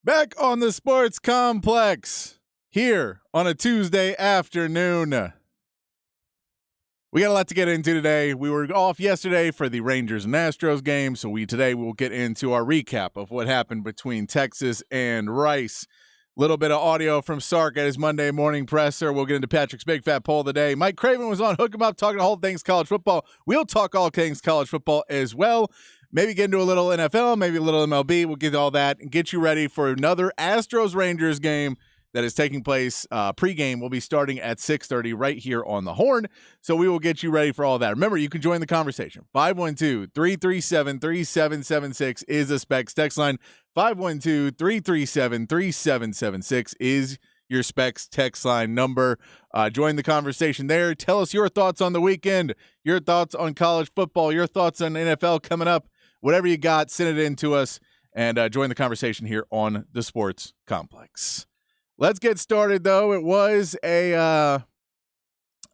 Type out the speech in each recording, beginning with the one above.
Back on the Sports Complex here on a Tuesday afternoon. We got a lot to get into today. We were off yesterday for the Rangers and Astros game, so today we'll get into our recap of what happened between Texas and Rice. Little bit of audio from Sark at his Monday morning presser. We'll get into Patrick's Big Fat Poll of the day. Mike Craven was on Hook 'em Up talking all things college football. We'll talk all things college football as well. Maybe get into a little NFL, maybe a little MLB. We'll get all that and get you ready for another Astros-Rangers game that is taking place. Pregame will be starting at 6:30 right here on the Horn. So we will get you ready for all that. Remember, you can join the conversation. 512-337-3776 is the Specs text line. 512-337-3776 is your Specs text line number. Join the conversation there. Tell us your thoughts on the weekend, your thoughts on college football, your thoughts on NFL coming up. Whatever you got, send it in to us and join the conversation here on the Sports Complex. Let's get started, though. It was a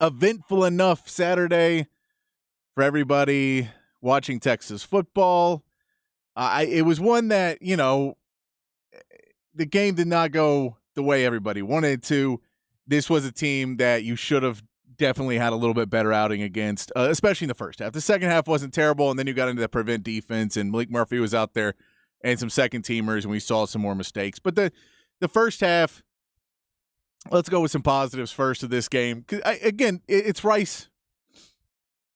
eventful enough Saturday for everybody watching Texas football. It was one that, the game did not go the way everybody wanted to. This was a team that you should have definitely had a little bit better outing against, especially in the first half. The second half wasn't terrible, and then you got into the prevent defense, and Malik Murphy was out there and some second-teamers, and we saw some more mistakes. But the first half, let's go with some positives first of this game. Again, it's Rice.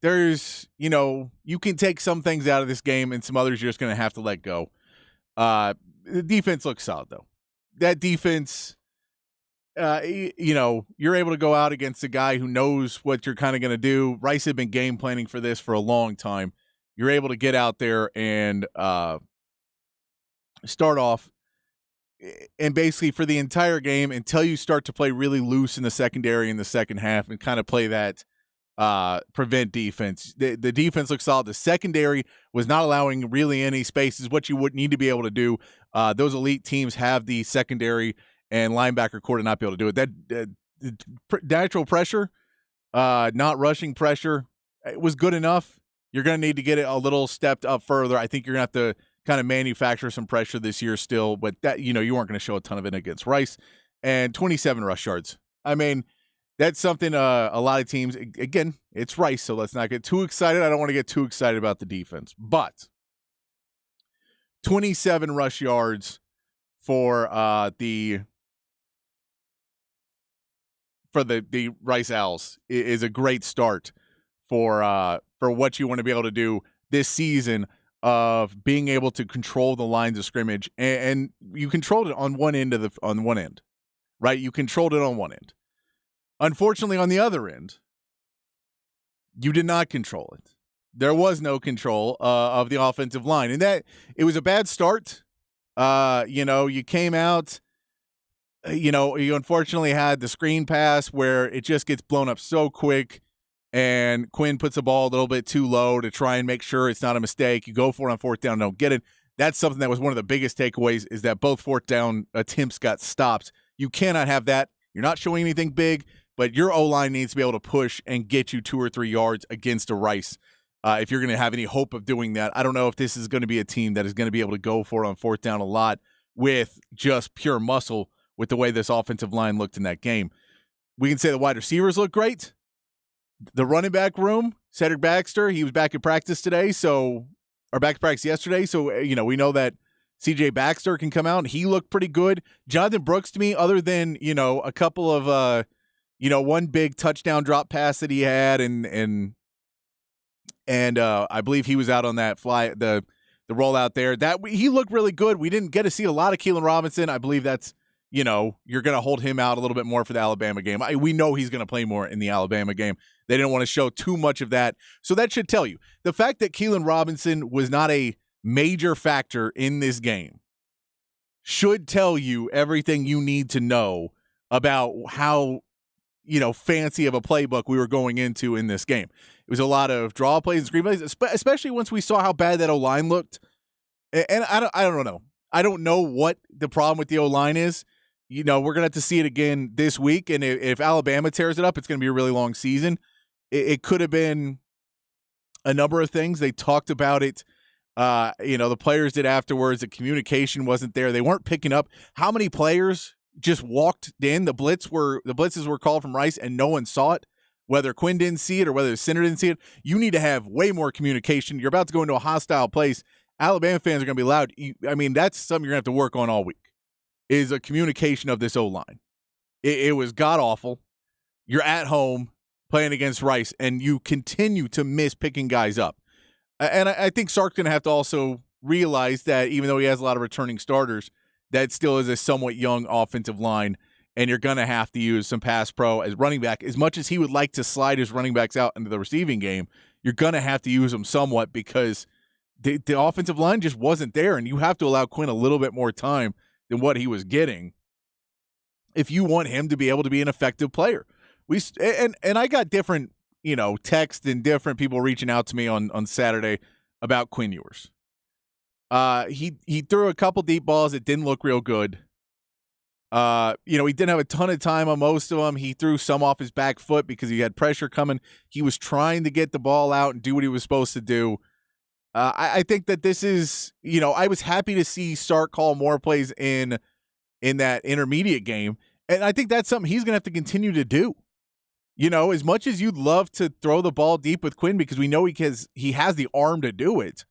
There's, you can take some things out of this game, and some others you're just going to have to let go. The defense looks solid, though. That defense, you're able to go out against a guy who knows what you're kind of going to do. Rice had been game planning for this for a long time. You're able to get out there and start off, and basically for the entire game until you start to play really loose in the secondary in the second half and kind of play that prevent defense. The defense looks solid. The secondary was not allowing really any spaces, what you would need to be able to do. Those elite teams have the secondary and linebacker core to not be able to do it. That natural pressure, not rushing pressure, it was good enough. You're going to need to get it a little stepped up further. I think you're going to have to kind of manufacture some pressure this year still, but that, you weren't going to show a ton of it against Rice. And 27 rush yards. I mean, that's something a lot of teams, again, it's Rice, so let's not get too excited. I don't want to get too excited about the defense, but 27 rush yards for the Rice Owls is a great start for what you want to be able to do this season of being able to control the lines of scrimmage, and you controlled it on one end, right? You controlled it on one end. Unfortunately, on the other end, you did not control it. There was no control of the offensive line, and that it was a bad start. You came out. You unfortunately had the screen pass where it just gets blown up so quick, and Quinn puts the ball a little bit too low to try and make sure it's not a mistake. You go for it on fourth down, don't get it. That's something that was one of the biggest takeaways, is that both fourth down attempts got stopped. You cannot have that. You're not showing anything big, but your O-line needs to be able to push and get you 2 or 3 yards against a Rice. If you're going to have any hope of doing that, I don't know if this is going to be a team that is going to be able to go for it on fourth down a lot with just pure muscle with the way this offensive line looked in that game. We can say the wide receivers look great. The running back room, Cedric Baxter, he was back at practice today, back at practice yesterday. So, we know that CJ Baxter can come out. He looked pretty good. Jonathan Brooks, to me, other than, a couple of, one big touchdown drop pass that he had, and I believe he was out on that fly, the rollout there. That he looked really good. We didn't get to see a lot of Keelan Robinson. I believe that's, you're going to hold him out a little bit more for the Alabama game. We know he's going to play more in the Alabama game. They didn't want to show too much of that. So that should tell you. The fact that Keelan Robinson was not a major factor in this game should tell you everything you need to know about how, fancy of a playbook we were going into in this game. It was a lot of draw plays and screen plays, especially once we saw how bad that O-line looked. And I don't know. I don't know what the problem with the O-line is. We're going to have to see it again this week. And if Alabama tears it up, it's going to be a really long season. It could have been a number of things. They talked about it The players did afterwards. The communication wasn't there. They weren't picking up. How many players just walked in? The blitzes were called from Rice and no one saw it. Whether Quinn didn't see it or whether the center didn't see it, you need to have way more communication. You're about to go into a hostile place. Alabama fans are going to be loud. That's something you're going to have to work on all week, is a communication of this O-line. It was god-awful. You're at home playing against Rice, and you continue to miss picking guys up. And I think Sark's going to have to also realize that even though he has a lot of returning starters, that still is a somewhat young offensive line, and you're going to have to use some pass pro as running back. As much as he would like to slide his running backs out into the receiving game, you're going to have to use them somewhat because the offensive line just wasn't there, and you have to allow Quinn a little bit more time than what he was getting if you want him to be able to be an effective player. And I got different text and different people reaching out to me on Saturday about Quinn Ewers. He threw a couple deep balls that didn't look real good. He didn't have a ton of time on most of them. He threw some off his back foot because he had pressure coming. He was trying to get the ball out and do what he was supposed to do. I think that this is, I was happy to see Sark call more plays in that intermediate game. And I think that's something he's going to have to continue to do. As much as you'd love to throw the ball deep with Quinn because we know he has the arm to do it,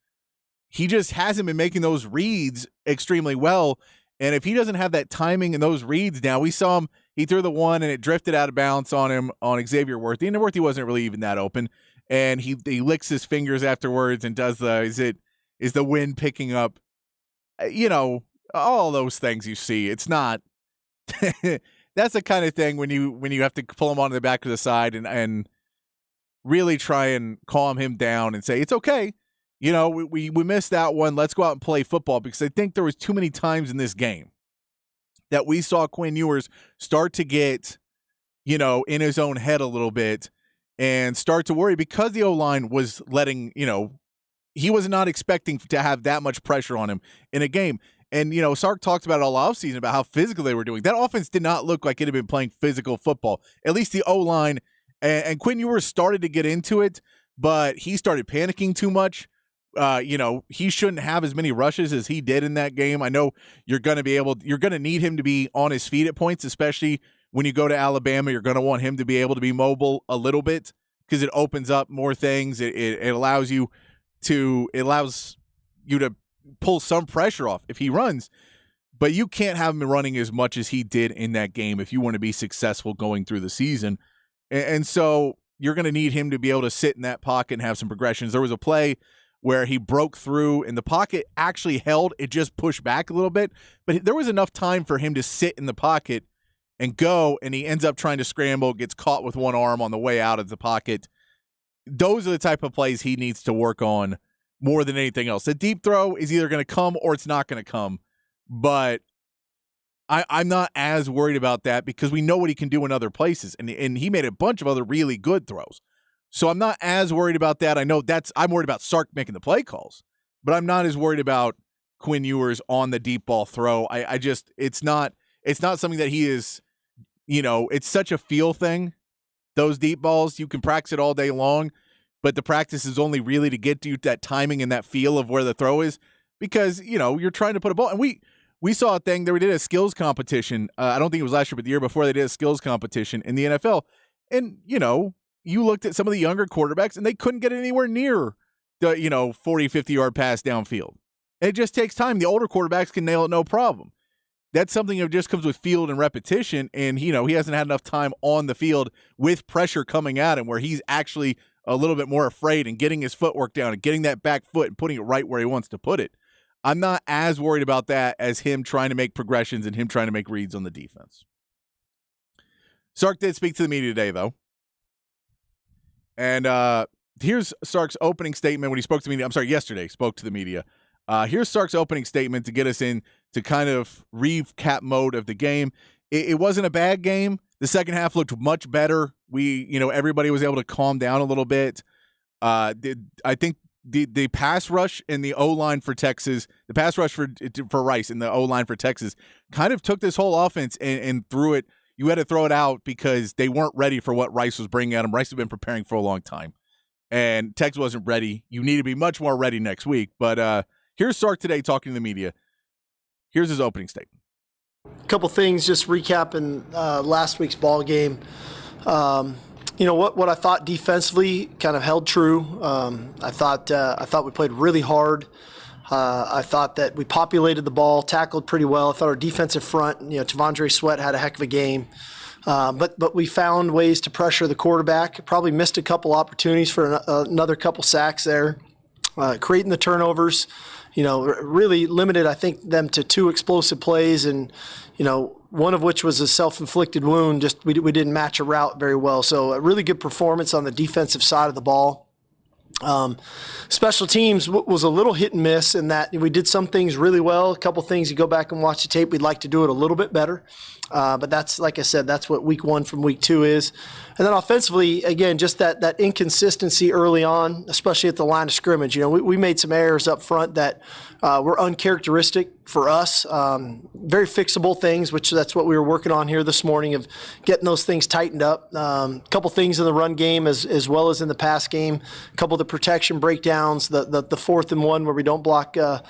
he just hasn't been making those reads extremely well. And if he doesn't have that timing and those reads now, we saw him, he threw the one and it drifted out of bounds on him on Xavier Worthy. And Worthy wasn't really even that open. And he licks his fingers afterwards and does is the wind picking up, all those things you see. It's not, that's the kind of thing when you have to pull him onto the back of the side and really try and calm him down and say, it's okay. We missed that one. Let's go out and play football, because I think there was too many times in this game that we saw Quinn Ewers start to get, in his own head a little bit and start to worry because the O-line was letting, he was not expecting to have that much pressure on him in a game. And, Sark talked about it all offseason about how physical they were doing. That offense did not look like it had been playing physical football, at least the O-line. And Quinn Ewers started to get into it, but he started panicking too much. He shouldn't have as many rushes as he did in that game. I know you're going to need him to be on his feet at points, especially when you go to Alabama. You're going to want him to be able to be mobile a little bit because it opens up more things. It allows you to pull some pressure off if he runs, but you can't have him running as much as he did in that game if you want to be successful going through the season. And so you're going to need him to be able to sit in that pocket and have some progressions. There was a play where he broke through and the pocket actually held. It just pushed back a little bit, but there was enough time for him to sit in the pocket and go, and he ends up trying to scramble, gets caught with one arm on the way out of the pocket. Those are the type of plays he needs to work on more than anything else. The deep throw is either going to come or it's not going to come, but I'm not as worried about that because we know what he can do in other places, and he made a bunch of other really good throws. So I'm not as worried about that. I know I'm worried about Sark making the play calls, but I'm not as worried about Quinn Ewers on the deep ball throw. It's not something that he is, it's such a feel thing. Those deep balls, you can practice it all day long, but the practice is only really to get you that timing and that feel of where the throw is, because, you're trying to put a ball. And we saw a thing, we did a skills competition. I don't think it was last year, but the year before, they did a skills competition in the NFL. And, you looked at some of the younger quarterbacks and they couldn't get anywhere near the, 40, 50-yard pass downfield. And it just takes time. The older quarterbacks can nail it no problem. That's something that just comes with field and repetition. And, he hasn't had enough time on the field with pressure coming at him where he's actually a little bit more afraid and getting his footwork down and getting that back foot and putting it right where he wants to put it. I'm not as worried about that as him trying to make progressions and him trying to make reads on the defense. Sark did speak to the media today, though. And here's Sark's opening statement when he spoke to the media. Yesterday, spoke to the media. Here's Sark's opening statement to get us in to kind of recap mode of the game. It wasn't a bad game. The second half looked much better. Everybody was able to calm down a little bit. I think the pass rush and the O-line for Texas, the pass rush for Rice and the O-line for Texas kind of took this whole offense and threw it. You had to throw it out because they weren't ready for what Rice was bringing at them. Rice had been preparing for a long time. and Texas wasn't ready. You need to be much more ready next week. But here's Sark today talking to the media. Here's his opening statement. A couple things, just recapping last week's ball game. What I thought defensively kind of held true. I thought we played really hard. I thought that we populated the ball, tackled pretty well. I thought our defensive front, T'Vondre Sweat had a heck of a game. But we found ways to pressure the quarterback. Probably missed a couple opportunities for another couple sacks there. Creating the turnovers, really limited, I think, them to 2 explosive plays, and, one of which was a self-inflicted wound. Just we didn't match a route very well. So a really good performance on the defensive side of the ball. Special teams was a little hit and miss in that we did some things really well. A couple things, you go back and watch the tape, we'd like to do it a little bit better. But that's, like I said, that's what week 1 from week 2 is. And then offensively, again, just that inconsistency early on, especially at the line of scrimmage. We made some errors up front that were uncharacteristic for us. Very fixable things, which that's what we were working on here this morning, of getting those things tightened up. A couple things in the run game as well as in the pass game. A couple of the protection breakdowns, the 4th and 1 where we don't block a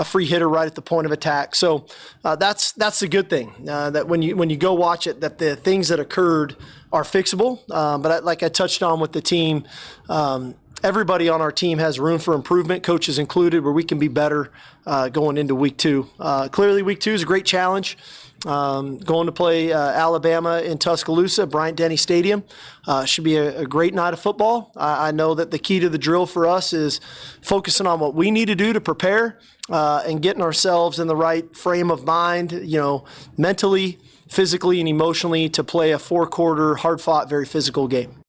free hitter right at the point of attack. So that's the good thing, that when you go watch it, that the things that occurred are fixable. But like I touched on with the team, everybody on our team has room for improvement, coaches included, where we can be better going into week 2. Clearly, week 2 is a great challenge. Going to play Alabama in Tuscaloosa, Bryant-Denny Stadium. Should be a great night of football. I know that the key to the drill for us is focusing on what we need to do to prepare and getting ourselves in the right frame of mind, mentally, physically, and emotionally to play a 4-quarter, hard-fought, very physical game.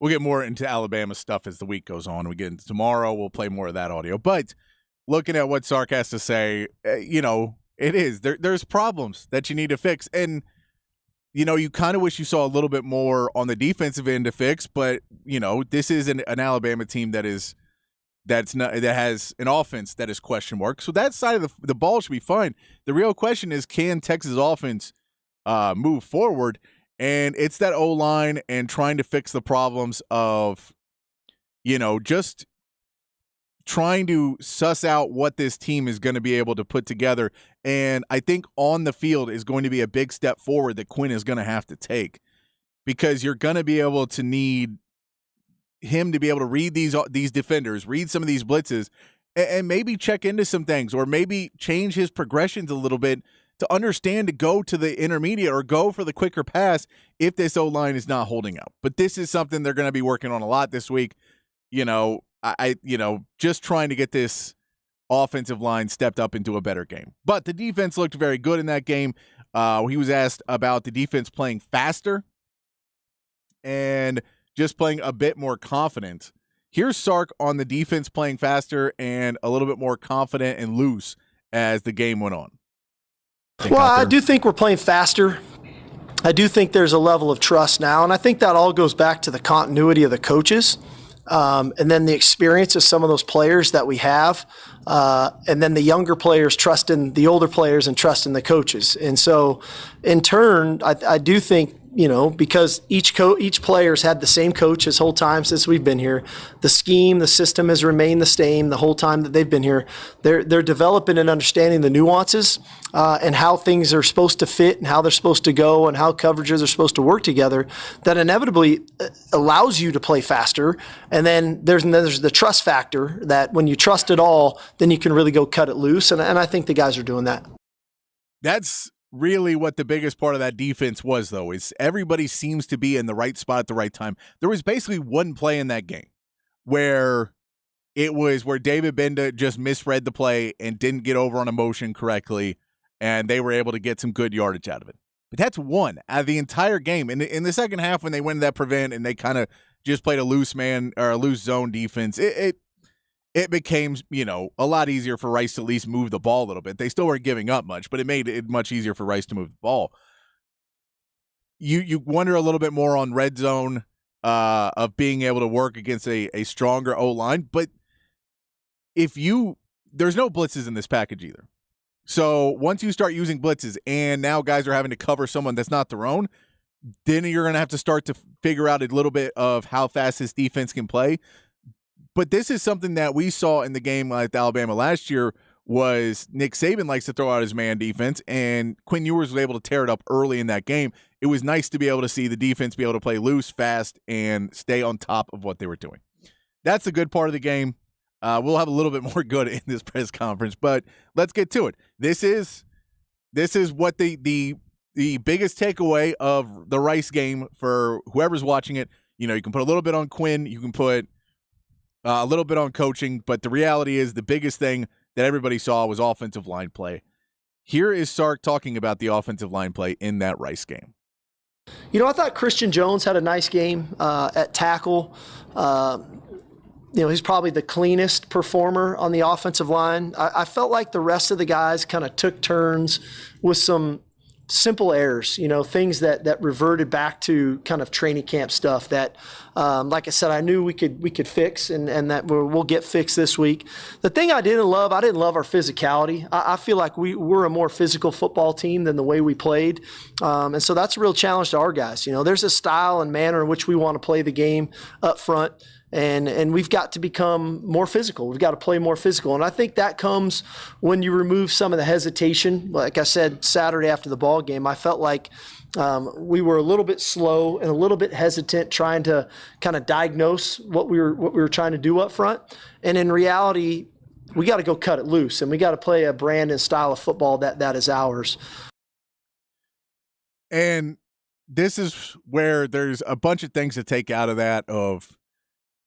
We'll get more into Alabama stuff as the week goes on. We get into tomorrow. We'll play more of that audio. But looking at what Sark has to say, it is. There's problems that you need to fix. And, you kind of wish you saw a little bit more on the defensive end to fix. But, this is an Alabama team that has an offense that is question mark. So that side of the ball should be fine. The real question is, can Texas offense move forward? And it's that O-line and trying to fix the problems of, just trying to suss out what this team is going to be able to put together. And I think on the field is going to be a big step forward that Quinn is going to have to take, because you're going to be able to need him to be able to read these defenders, read some of these blitzes, and maybe check into some things, or maybe change his progressions a little bit to understand to go to the intermediate or go for the quicker pass if this O-line is not holding up. But this is something they're going to be working on a lot this week. Just trying to get this offensive line stepped up into a better game. But the defense looked very good in that game. He was asked about the defense playing faster and just playing a bit more confident. Here's Sark on the defense playing faster and a little bit more confident and loose as the game went on. Well, I do think we're playing faster. I do think there's a level of trust now, and I think that all goes back to the continuity of the coaches, and then the experience of some of those players that we have, and then the younger players trusting the older players and trusting the coaches. And so, in turn, I do think, because each player's had the same coach this whole time since we've been here. The scheme, the system has remained the same the whole time that they've been here. They're developing and understanding the nuances and how things are supposed to fit and how they're supposed to go and how coverages are supposed to work together. That inevitably allows you to play faster. And then there's the trust factor that when you trust it all, then you can really go cut it loose. And I think the guys are doing that. That's really what the biggest part of that defense was, though, is everybody seems to be in the right spot at the right time. There was basically one play in that game where David Benda just misread the play and didn't get over on a motion correctly, and they were able to get some good yardage out of it. But that's one out of the entire game. In the second half, when they went to that prevent and they kind of just played a loose man or a loose zone defense, it became, a lot easier for Rice to at least move the ball a little bit. They still weren't giving up much, but it made it much easier for Rice to move the ball. You wonder a little bit more on red zone of being able to work against a stronger O-line, but there's no blitzes in this package either. So once you start using blitzes and now guys are having to cover someone that's not their own, then you're going to have to start to figure out a little bit of how fast this defense can play. But this is something that we saw in the game like Alabama last year was Nick Saban likes to throw out his man defense, and Quinn Ewers was able to tear it up early in that game. It was nice to be able to see the defense be able to play loose, fast, and stay on top of what they were doing. That's the good part of the game. We'll have a little bit more good in this press conference, but let's get to it. This is what the biggest takeaway of the Rice game for whoever's watching it. You know, you can put a little bit on Quinn, you can put a little bit on coaching, but the reality is the biggest thing that everybody saw was offensive line play. Here is Sark talking about the offensive line play in that Rice game. You know, I thought Christian Jones had a nice game at tackle. He's probably the cleanest performer on the offensive line. I felt like the rest of the guys kind of took turns with some simple errors, things that reverted back to kind of training camp stuff that, like I said, I knew we could fix and that we'll get fixed this week. The thing I didn't love our physicality. I feel like we're a more physical football team than the way we played. And so that's a real challenge to our guys. There's a style and manner in which we want to play the game up front. And we've got to become more physical. We've got to play more physical. And I think that comes when you remove some of the hesitation. Like I said, Saturday after the ball game, I felt like we were a little bit slow and a little bit hesitant trying to kind of diagnose what we were trying to do up front. And in reality, we got to go cut it loose, and we got to play a brand and style of football that is ours. And this is where there's a bunch of things to take out of that of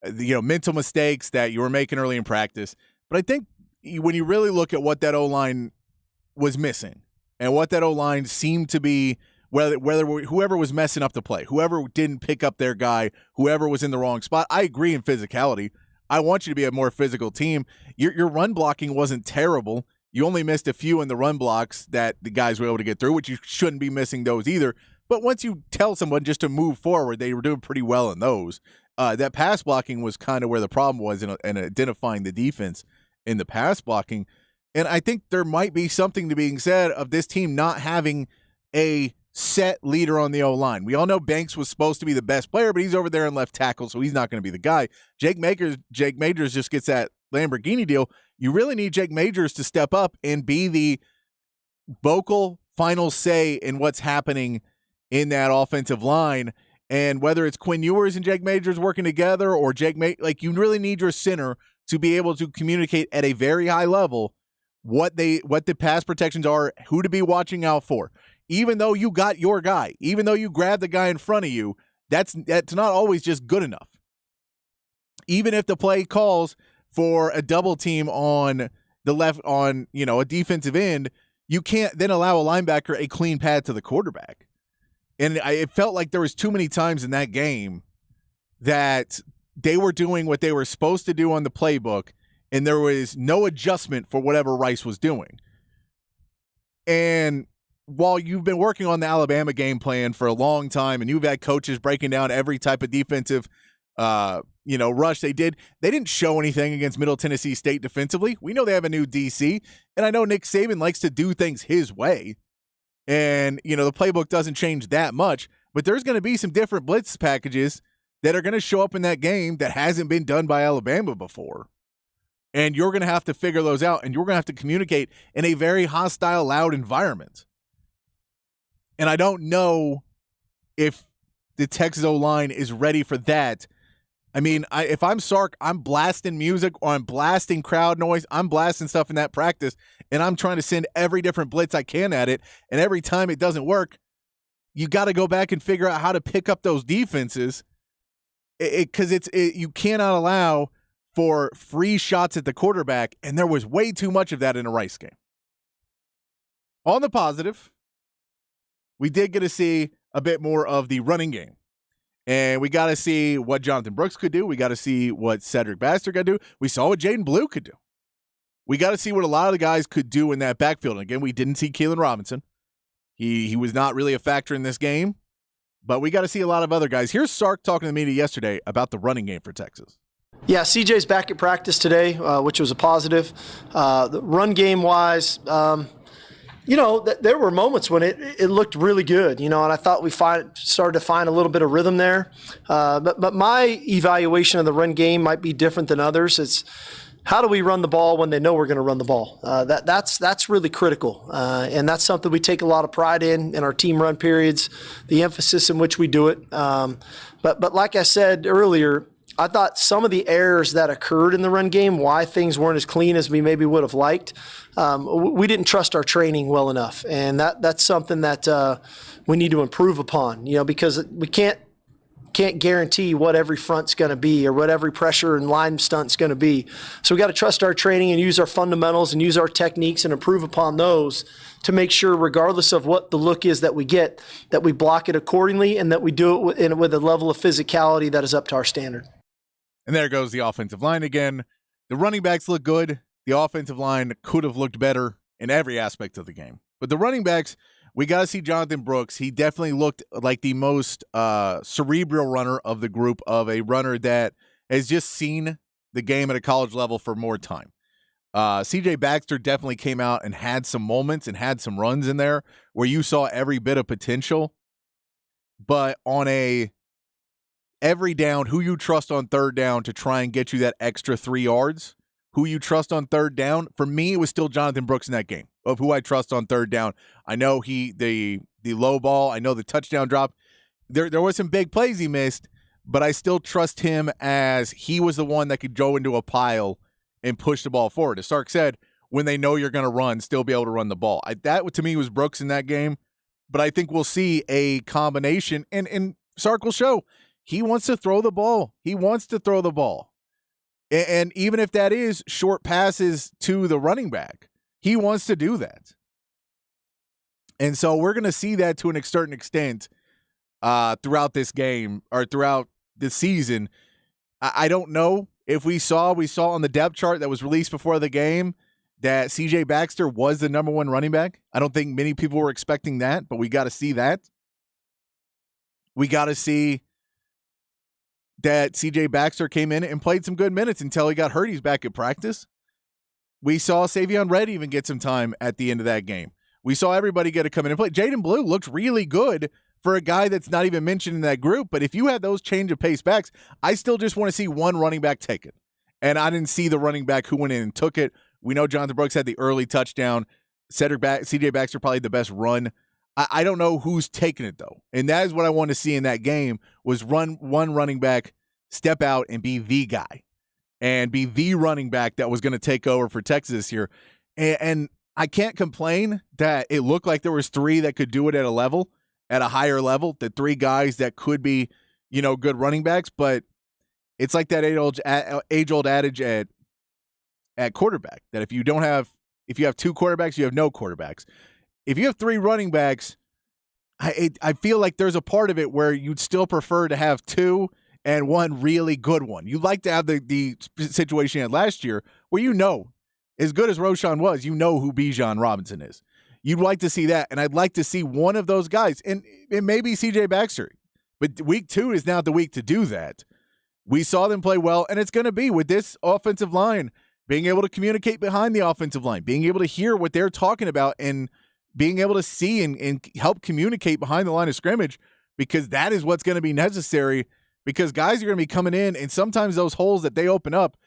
mental mistakes that you were making early in practice. But I think when you really look at what that O-line was missing and what that O-line seemed to be, whether whoever was messing up the play, whoever didn't pick up their guy, whoever was in the wrong spot, I agree in physicality. I want you to be a more physical team. Your run blocking wasn't terrible. You only missed a few in the run blocks that the guys were able to get through, which you shouldn't be missing those either. But once you tell someone just to move forward, they were doing pretty well in those. That pass blocking was kind of where the problem was in identifying the defense in the pass blocking. And I think there might be something to being said of this team not having a set leader on the O-line. We all know Banks was supposed to be the best player, but he's over there in left tackle, so he's not going to be the guy. Jake Majors just gets that Lamborghini deal. You really need Jake Majors to step up and be the vocal final say in what's happening in that offensive line. And whether it's Quinn Ewers and Jake Majors working together or you really need your center to be able to communicate at a very high level what the pass protections are, who to be watching out for. Even though you got your guy, even though you grabbed the guy in front of you, that's not always just good enough. Even if the play calls for a double team on the left on, a defensive end, you can't then allow a linebacker a clean pad to the quarterback. And it felt like there was too many times in that game that they were doing what they were supposed to do on the playbook, and there was no adjustment for whatever Rice was doing. And while you've been working on the Alabama game plan for a long time, and you've had coaches breaking down every type of defensive, rush they didn't show anything against Middle Tennessee State defensively. We know they have a new DC, and I know Nick Saban likes to do things his way. And, the playbook doesn't change that much, but there's going to be some different blitz packages that are going to show up in that game that hasn't been done by Alabama before. And you're going to have to figure those out, and you're going to have to communicate in a very hostile, loud environment. And I don't know if the Texas O-line is ready for that. I mean, if I'm Sark, I'm blasting music or I'm blasting crowd noise. I'm blasting stuff in that practice, and I'm trying to send every different blitz I can at it. And every time it doesn't work, you got to go back and figure out how to pick up those defenses because you cannot allow for free shots at the quarterback, and there was way too much of that in a Rice game. On the positive, we did get to see a bit more of the running game. And we got to see what Jonathan Brooks could do. We got to see what Cedric Baxter could do. We saw what Jaden Blue could do. We got to see what a lot of the guys could do in that backfield. And again, we didn't see Keelan Robinson. He was not really a factor in this game. But we got to see a lot of other guys. Here's Sark talking to the media yesterday about the running game for Texas. Yeah, CJ's back at practice today, which was a positive. The run game-wise, There were moments when it looked really good, and I thought we started to find a little bit of rhythm there. But my evaluation of the run game might be different than others. It's how do we run the ball when they know we're going to run the ball? That's really critical, and that's something we take a lot of pride in our team run periods, the emphasis in which we do it. But like I said earlier, I thought some of the errors that occurred in the run game, why things weren't as clean as we maybe would have liked, we didn't trust our training well enough, and that's something that we need to improve upon. Because we can't guarantee what every front's going to be or what every pressure and line stunt's going to be. So we got to trust our training and use our fundamentals and use our techniques and improve upon those to make sure, regardless of what the look is that we get, that we block it accordingly and that we do it with a level of physicality that is up to our standard. And there goes the offensive line again. The running backs look good. The offensive line could have looked better in every aspect of the game. But the running backs, we got to see Jonathan Brooks. He definitely looked like the most cerebral runner of the group, of a runner that has just seen the game at a college level for more time. CJ Baxter definitely came out and had some moments and had some runs in there where you saw every bit of potential. But on every down, who you trust on third down to try and get you that extra 3 yards, who you trust on third down, for me, it was still Jonathan Brooks in that game of who I trust on third down. I know the low ball, I know the touchdown drop. There was some big plays he missed, but I still trust him as he was the one that could go into a pile and push the ball forward. As Sark said, when they know you're going to run, still be able to run the ball. That, to me, was Brooks in that game. But I think we'll see a combination, and Sark will show he wants to throw the ball. He wants to throw the ball. And even if that is short passes to the running back, he wants to do that. And so we're going to see that to a certain extent throughout this game or throughout the season. I don't know if we saw on the depth chart that was released before the game that CJ Baxter was the number 1 running back. I don't think many people were expecting that, but we got to see that. We got to see that CJ Baxter came in and played some good minutes until he got hurt. He's back at practice. We saw Savion Red even get some time at the end of that game. We saw everybody get to come in and play. Jaden Blue looked really good for a guy that's not even mentioned in that group. But if you had those change of pace backs, I still just want to see one running back take it. And I didn't see the running back who went in and took it. We know Jonathan Brooks had the early touchdown. CJ Baxter probably the best run. I don't know who's taking it, though. And that is what I want to see in that game was one running back step out and be the guy and be the running back that was going to take over for Texas this year. And I can't complain that it looked like there was 3 that could do it at a higher level, the 3 guys that could be, good running backs. But it's like that age-old adage at quarterback that if you have 2 quarterbacks, you have no quarterbacks. If you have 3 running backs, I feel like there's a part of it where you'd still prefer to have 2 and 1 really good one. You'd like to have the situation you had last year where as good as Roschon was, who Bijan Robinson is. You'd like to see that, and I'd like to see one of those guys, and it may be CJ Baxter, but week 2 is now the week to do that. We saw them play well, and it's going to be with this offensive line, being able to communicate behind the offensive line, being able to hear what they're talking about, and being able to see and help communicate behind the line of scrimmage, because that is what's going to be necessary, because guys are going to be coming in, and sometimes those holes that they open up,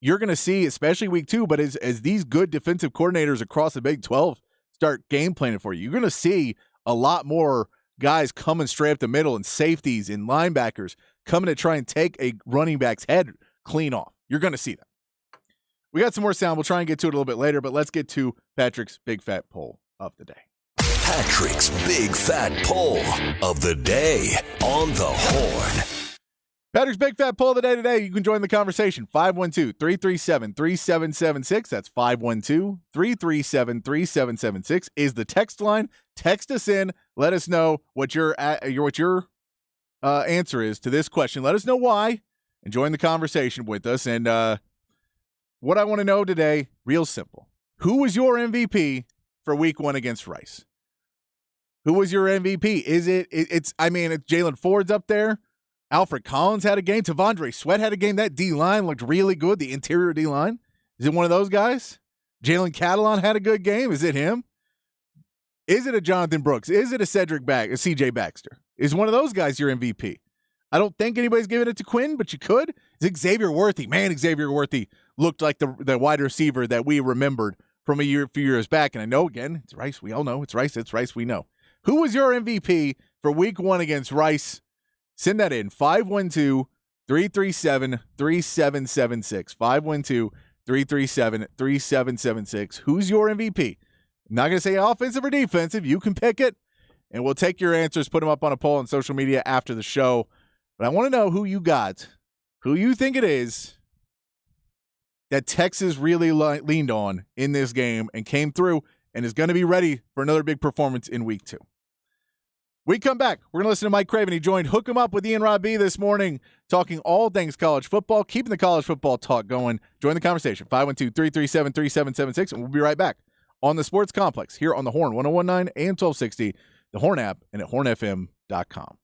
you're going to see, especially week 2, but as these good defensive coordinators across the Big 12 start game planning for you, you're going to see a lot more guys coming straight up the middle and safeties and linebackers coming to try and take a running back's head clean off. You're going to see that. We got some more sound. We'll try and get to it a little bit later, but let's get to Patrick's Big Fat Poll of the day. Patrick's Big Fat Poll of the day on the Horn. Patrick's Big Fat Poll of the day today. You can join the conversation. 512-337-3776. That's 512-337-3776 is the text line. Text us in. Let us know what your answer is to this question. Let us know why and join the conversation with us. And what I want to know today, real simple. Who was your MVP for week 1 against Rice? Who was your MVP? It's Jalen Ford's up there. Alfred Collins had a game. Tavondre Sweat had a game. That D-line looked really good, the interior D-line. Is it one of those guys? Jalen Catalon had a good game. Is it him? Is it a Jonathan Brooks? Is it a CJ Baxter? Is one of those guys your MVP? I don't think anybody's giving it to Quinn, but you could. Is it Xavier Worthy? Man, Xavier Worthy looked like the wide receiver that we remembered from a few years back. And I know, again, it's Rice. We all know it's Rice. It's Rice. We know. Who was your MVP for week 1 against Rice? Send that in. 512-337-3776. 512-337-3776. Who's your MVP? I'm not going to say offensive or defensive. You can pick it, and we'll take your answers, put them up on a poll on social media after the show. But I want to know who you got, who you think it is that Texas really leaned on in this game and came through and is going to be ready for another big performance in week 2. We come back. We're going to listen to Mike Craven. He joined Hook 'em Up with Ian Rob B this morning, talking all things college football, keeping the college football talk going. Join the conversation, 512-337-3776, and we'll be right back on the Sports Complex here on the Horn, 101.9 and 1260, the Horn app, and at hornfm.com.